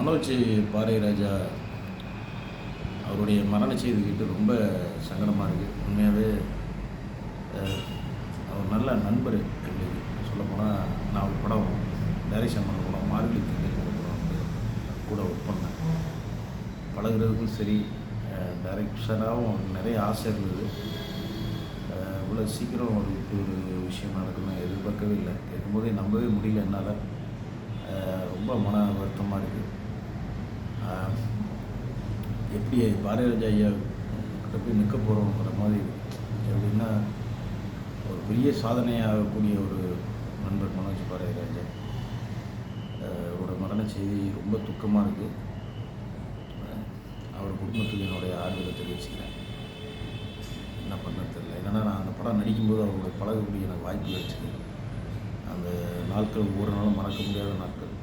மனோஜ் பாரதிராஜா அவருடைய மரண செய்தி கேட்டு ரொம்ப சங்கடமாக இருக்குது. உண்மையாகவே அவர் நல்ல நண்பர் எங்களுக்கு. சொல்லப்போனால் நான் ஒரு படம் டைரக்ஷன் பண்ண படம் மார்கழி திங்கள் படம் வந்து கூட ஒர்க் பண்ணேன். பழகுறதுக்கும் சரி, டைரக்ஷனாகவும் நிறைய ஆசை இருந்தது. இவ்வளோ சீக்கிரம் ஒரு விஷயம் நடக்கணும்னு எதிர்பார்க்கவே இல்லை. கேட்கும்போதே நம்பவே முடியல என்னால். ரொம்ப மன வருத்தமாக இருக்குது. எப்படி பாரதிராஜா ஐயா கிட்ட போய் நிற்க போகிறோங்கிற மாதிரி. எப்படின்னா, ஒரு பெரிய சாதனையாகக்கூடிய ஒரு நண்பர் மனோஜ் பாரதிராஜா அவரோட மரண செய்தி ரொம்ப துக்கமாக இருக்குது. அவர் குடும்பத்துக்கு என்னுடைய ஆறுதலை தெரிவிச்சுக்கிறேன். என்ன பண்ண தெரியல. என்னென்னா, நான் அந்த படம் நடிக்கும்போது அவரோட பழகக்கூடிய எனக்கு வாய்ப்பு கிடைச்சிது. அந்த நாட்கள் ஒவ்வொரு நாளும் மறக்க முடியாத நாட்கள்.